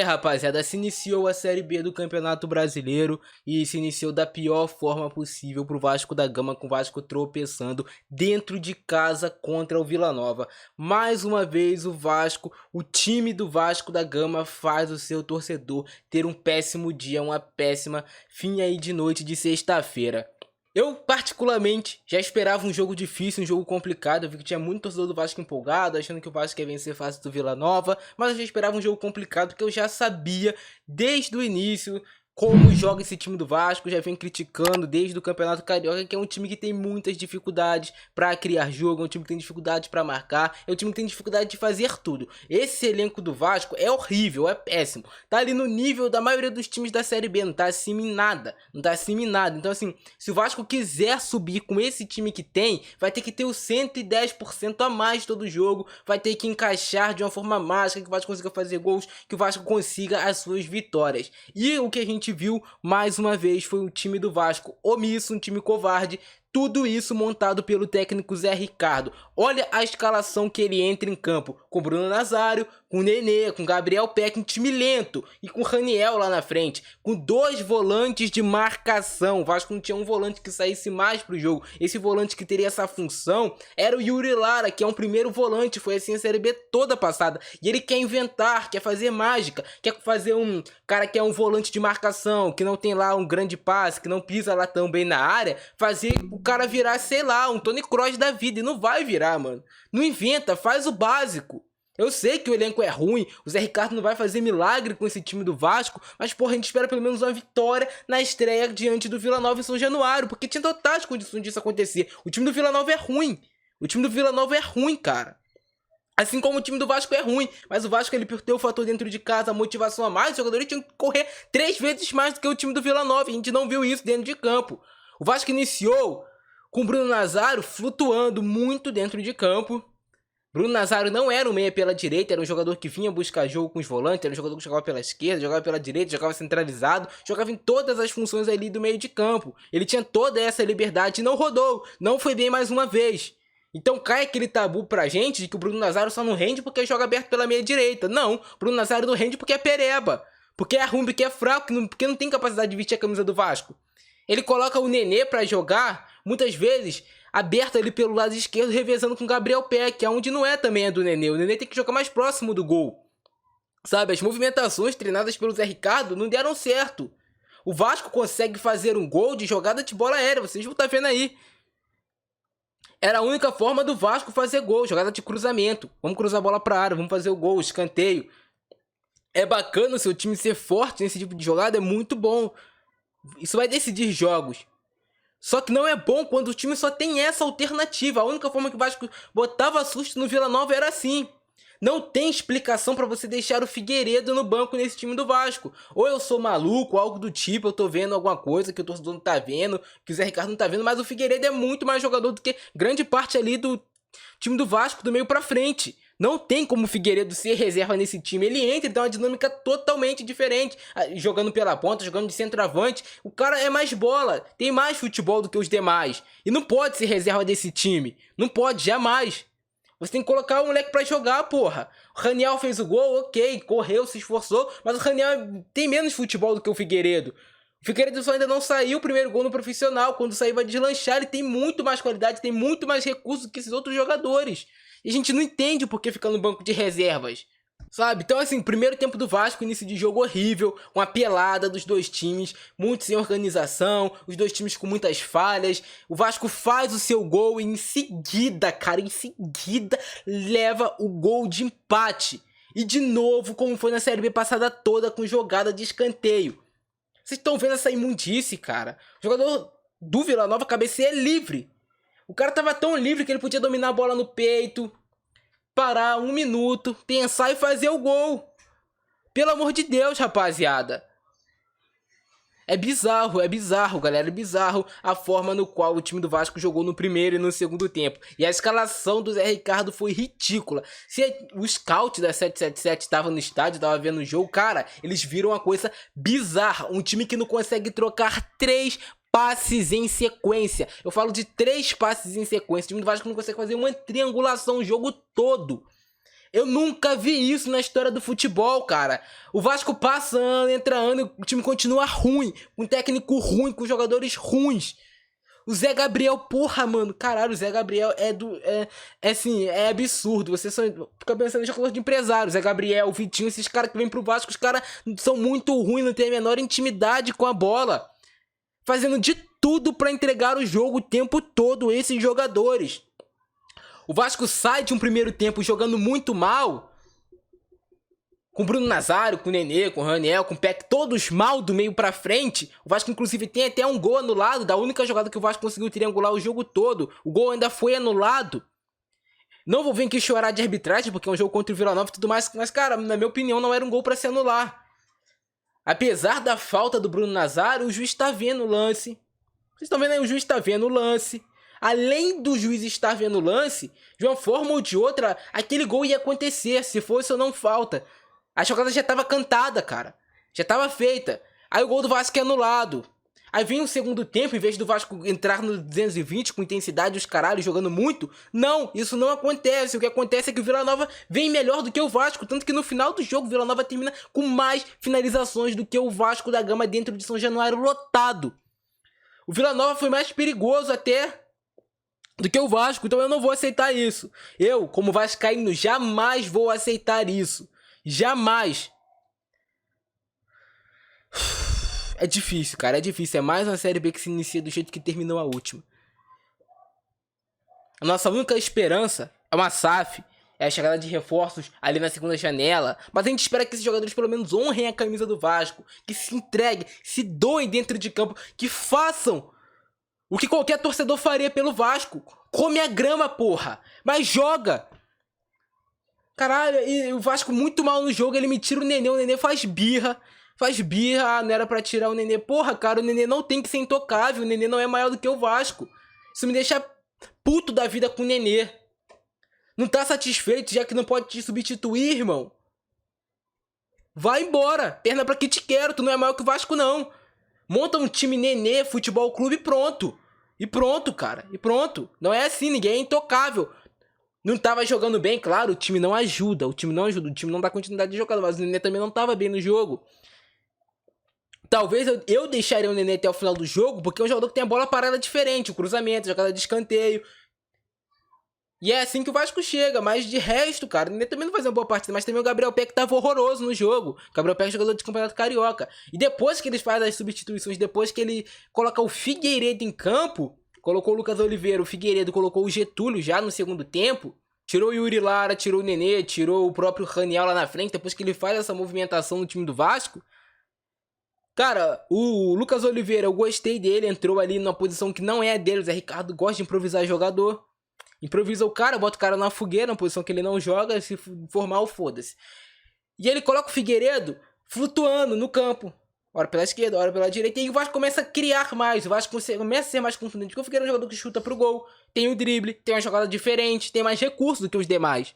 Rapaziada, se iniciou a Série B do Campeonato Brasileiro e se iniciou da pior forma possível pro Vasco da Gama, com o Vasco tropeçando dentro de casa contra o Vila Nova. Mais uma vez o Vasco, o time do Vasco da Gama faz o seu torcedor ter um péssimo dia, uma péssima fim aí de noite de sexta-feira. Eu, particularmente, já esperava um jogo difícil, um jogo complicado. Eu vi que tinha muito torcedor do Vasco empolgado, achando que o Vasco ia vencer fácil do Vila Nova. Mas eu já esperava um jogo complicado, porque eu já sabia, desde o início, como joga esse time do Vasco. Já vem criticando desde o Campeonato Carioca, que é um time que tem muitas dificuldades para criar jogo, é um time que tem dificuldade para marcar, é um time que tem dificuldade de fazer tudo. Esse elenco do Vasco é horrível, é péssimo. Tá ali no nível da maioria dos times da Série B, não tá acima em nada, não tá acima em nada. Então assim, se o Vasco quiser subir com esse time que tem, vai ter que ter o 110% a mais todo jogo, vai ter que encaixar de uma forma mágica, que o Vasco consiga fazer gols, que o Vasco consiga as suas vitórias. E o que a gente viu mais uma vez foi um time do Vasco omisso, um time covarde. Tudo isso montado pelo técnico Zé Ricardo. Olha a escalação que ele entra em campo. Com Bruno Nazário, com Nenê, com Gabriel Peck, um time lento. E com Raniel lá na frente. Com dois volantes de marcação. O Vasco não tinha um volante que saísse mais pro jogo. Esse volante que teria essa função era o Yuri Lara, que é um primeiro volante. Foi assim a Série B toda passada. E ele quer inventar, quer fazer mágica. Quer fazer um cara que é um volante de marcação, que não tem lá um grande passe, que não pisa lá tão bem na área. Fazer o cara virar, sei lá, um Toni Kroos da vida. E não vai virar, mano. Não inventa, faz o básico. Eu sei que o elenco é ruim, o Zé Ricardo não vai fazer milagre com esse time do Vasco, mas porra, a gente espera pelo menos uma vitória na estreia diante do Vila Nova em São Januário, porque tinha totais condições disso acontecer. O time do Vila Nova é ruim. O time do Vila Nova é ruim, cara. Assim como o time do Vasco é ruim, mas o Vasco ele por ter o fator dentro de casa, a motivação a mais, os jogadores tinham que correr 3 vezes mais do que o time do Vila Nova, e a gente não viu isso dentro de campo. O Vasco iniciou com o Bruno Nazário flutuando muito dentro de campo. Bruno Nazário não era um meia pela direita, era um jogador que vinha buscar jogo com os volantes, era um jogador que jogava pela esquerda, jogava pela direita, jogava centralizado, jogava em todas as funções ali do meio de campo. Ele tinha toda essa liberdade e não rodou, não foi bem mais uma vez. Então cai aquele tabu pra gente de que o Bruno Nazário só não rende porque joga aberto pela meia direita. Não, o Bruno Nazário não rende porque é pereba, porque é ruim, porque é fraco, porque não tem capacidade de vestir a camisa do Vasco. Ele coloca o Nenê pra jogar, muitas vezes, aberto ali pelo lado esquerdo, revezando com o Gabriel Peck, onde não é também a do Nenê. O Nenê tem que jogar mais próximo do gol. Sabe, as movimentações treinadas pelo Zé Ricardo não deram certo. O Vasco consegue fazer um gol de jogada de bola aérea, vocês vão estar vendo aí. Era a única forma do Vasco fazer gol, jogada de cruzamento. Vamos cruzar a bola pra área, vamos fazer o gol, escanteio. É bacana o seu time ser forte nesse tipo de jogada, é muito bom. Isso vai decidir jogos. Só que não é bom quando o time só tem essa alternativa. A única forma que o Vasco botava susto no Vila Nova era assim. Não tem explicação pra você deixar o Figueiredo no banco nesse time do Vasco. Ou eu sou maluco, algo do tipo, eu tô vendo alguma coisa que o torcedor não tá vendo, que o Zé Ricardo não tá vendo, mas o Figueiredo é muito mais jogador do que grande parte ali do time do Vasco, do meio pra frente. Não tem como o Figueiredo ser reserva nesse time. Ele entra e dá uma dinâmica totalmente diferente. Jogando pela ponta, jogando de centroavante. O cara é mais bola, tem mais futebol do que os demais. E não pode ser reserva desse time. Não pode, jamais. Você tem que colocar o moleque pra jogar, porra. O Raniel fez o gol, ok, correu, se esforçou. Mas o Raniel tem menos futebol do que o Figueiredo. O Figueiredo só ainda não saiu o primeiro gol no profissional. Quando sair vai deslanchar. Ele tem muito mais qualidade, tem muito mais recursos que esses outros jogadores. E a gente não entende por que fica no banco de reservas, sabe? Então assim, primeiro tempo do Vasco, início de jogo horrível, uma pelada dos dois times, muito sem organização, os dois times com muitas falhas. O Vasco faz o seu gol e em seguida, cara, em seguida leva o gol de empate. E de novo, como foi na Série B passada toda, com jogada de escanteio. Vocês estão vendo essa imundice, cara? O jogador do Vila Nova cabeceia livre. O cara tava tão livre que ele podia dominar a bola no peito, parar 1 minuto, pensar e fazer o gol. Pelo amor de Deus, rapaziada. É bizarro, galera. É bizarro a forma no qual o time do Vasco jogou no primeiro e no segundo tempo. E a escalação do Zé Ricardo foi ridícula. Se o scout da 777 estava no estádio, estava vendo o jogo, cara, eles viram uma coisa bizarra. Um time que não consegue trocar 3 passes em sequência. Eu falo de 3 passes em sequência. O time do Vasco não consegue fazer uma triangulação o jogo todo. Eu nunca vi isso na história do futebol, cara. O Vasco passa ano, entra ano, o time continua ruim, com um técnico ruim, com jogadores ruins. O Zé Gabriel, porra, mano, caralho, o Zé Gabriel assim, é absurdo. Você só fica pensando em jogador de empresário. Zé Gabriel, o Vitinho, esses caras que vêm pro Vasco, os caras são muito ruins, não tem a menor intimidade com a bola. Fazendo de tudo pra entregar o jogo o tempo todo, esses jogadores. O Vasco sai de um primeiro tempo jogando muito mal, com o Bruno Nazário, com o Nenê, com o Raniel, com o Peck, todos mal do meio pra frente. O Vasco, inclusive, tem até um gol anulado, da única jogada que o Vasco conseguiu triangular o jogo todo. O gol ainda foi anulado. Não vou vir aqui chorar de arbitragem, porque é um jogo contra o Vila Nova e tudo mais, mas, cara, na minha opinião, não era um gol pra se anular. Apesar da falta do Bruno Nazário, o juiz tá vendo o lance. Vocês estão vendo aí, o juiz tá vendo o lance. Além do juiz estar vendo o lance, de uma forma ou de outra, aquele gol ia acontecer, se fosse ou não falta. A jogada já tava cantada, cara. Já tava feita. Aí o gol do Vasco é anulado. Aí vem o segundo tempo, em vez do Vasco entrar no 220 com intensidade, os caralhos jogando muito. Não, isso não acontece. O que acontece é que o Vila Nova vem melhor do que o Vasco. Tanto que no final do jogo o Vila Nova termina com mais finalizações do que o Vasco da Gama dentro de São Januário lotado. O Vila Nova foi mais perigoso até do que o Vasco, então eu não vou aceitar isso. Eu, como vascaíno, jamais vou aceitar isso. Jamais. É difícil, cara, é difícil. É mais uma Série B que se inicia do jeito que terminou a última. A nossa única esperança é uma SAF, é a chegada de reforços ali na segunda janela. Mas a gente espera que esses jogadores pelo menos honrem a camisa do Vasco, que se entreguem, se doem dentro de campo, que façam o que qualquer torcedor faria pelo Vasco. Come a grama, porra, mas joga. Caralho, e o Vasco muito mal no jogo, ele me tira o Nenê faz birra. Faz birra, não era pra tirar o Nenê. Porra, cara, o Nenê não tem que ser intocável, o Nenê não é maior do que o Vasco. Isso me deixa puto da vida com o Nenê. Não tá satisfeito, já que não pode te substituir, irmão? Vai embora, perna pra que te quero, tu não é maior que o Vasco não. Monta um time Nenê, futebol clube e pronto. E pronto, cara, e pronto. Não é assim, ninguém é intocável. Não tava jogando bem, claro, o time não ajuda, o time não dá continuidade de jogada, mas o Nenê também não tava bem no jogo. Talvez eu deixaria o Nenê até o final do jogo, porque é um jogador que tem a bola parada diferente, o cruzamento, a jogada de escanteio. E é assim que o Vasco chega, mas de resto, cara, o Nenê também não faz uma boa partida, mas também o Gabriel Peck tava horroroso no jogo. O Gabriel Peck é jogador de campeonato carioca. E depois que eles fazem as substituições, depois que ele coloca o Figueiredo em campo, colocou o Lucas Oliveira, o Figueiredo colocou o Getúlio já no segundo tempo, tirou o Yuri Lara, tirou o Nenê, tirou o próprio Raniel lá na frente, depois que ele faz essa movimentação no time do Vasco. Cara, o Lucas Oliveira, eu gostei dele, entrou ali numa posição que não é a dele, o Zé Ricardo gosta de improvisar jogador. Improvisa o cara, bota o cara na fogueira, na posição que ele não joga, se for mal, foda-se. E ele coloca o Figueiredo flutuando no campo. Hora pela esquerda, hora pela direita. E aí o Vasco começa a criar mais. O Vasco começa a ser mais contundente. Porque o Figueiredo é um jogador que chuta pro gol. Tem o drible, tem uma jogada diferente, tem mais recursos do que os demais.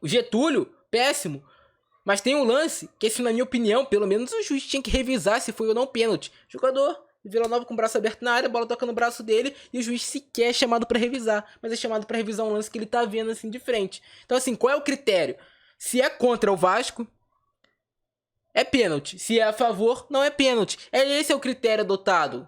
O Getúlio, péssimo. Mas tem um lance que, esse, na minha opinião, pelo menos o juiz tinha que revisar se foi ou não pênalti. Jogador Vila Nova com o braço aberto na área, a bola toca no braço dele e o juiz sequer é chamado pra revisar. Mas é chamado pra revisar um lance que ele tá vendo assim de frente. Então assim, qual é o critério? Se é contra o Vasco, é pênalti. Se é a favor, não é pênalti. Esse é o critério adotado.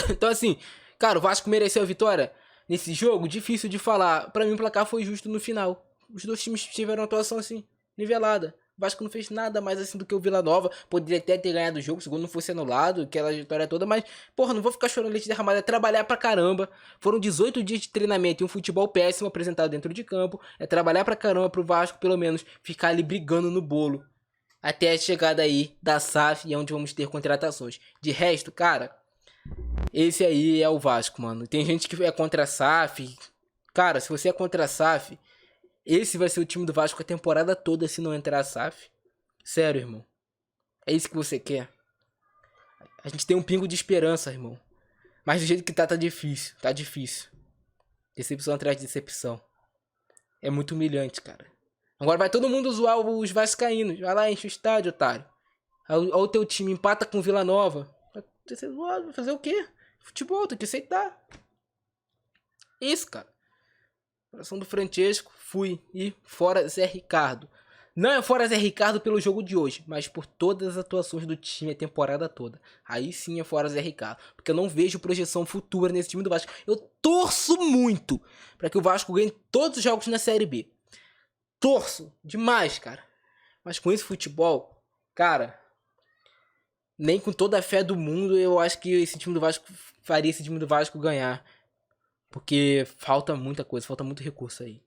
Então assim, cara, o Vasco mereceu a vitória nesse jogo? Difícil de falar. Pra mim o placar foi justo no final. Os dois times tiveram uma atuação assim, nivelada. O Vasco não fez nada mais assim do que o Vila Nova. Poderia até ter ganhado o jogo se o gol não fosse anulado, aquela vitória toda. Mas, porra, não vou ficar chorando leite derramado. É trabalhar pra caramba. Foram 18 dias de treinamento e um futebol péssimo apresentado dentro de campo. É trabalhar pra caramba pro Vasco, pelo menos, ficar ali brigando no bolo. Até a chegada aí da SAF e onde vamos ter contratações. De resto, cara, esse aí é o Vasco, mano. Tem gente que é contra a SAF. Cara, se você é contra a SAF... esse vai ser o time do Vasco a temporada toda se não entrar a SAF. Sério, irmão. É isso que você quer? A gente tem um pingo de esperança, irmão. Mas do jeito que tá difícil. Tá difícil. Decepção atrás de decepção. É muito humilhante, cara. Agora vai todo mundo zoar os vascaínos. Vai lá, enche o estádio, otário. Olha o teu time, empata com o Vila Nova. Vai ser zoado, vai fazer o quê? Futebol, tem que aceitar. Isso, cara. Coração do Francesco, fui. E fora Zé Ricardo. Não é fora Zé Ricardo pelo jogo de hoje, mas por todas as atuações do time a temporada toda. Aí sim é fora Zé Ricardo. Porque eu não vejo projeção futura nesse time do Vasco. Eu torço muito para que o Vasco ganhe todos os jogos na Série B. Torço demais, cara. Mas com esse futebol, cara, nem com toda a fé do mundo eu acho que esse time do Vasco faria esse time do Vasco ganhar. Porque falta muita coisa, falta muito recurso aí.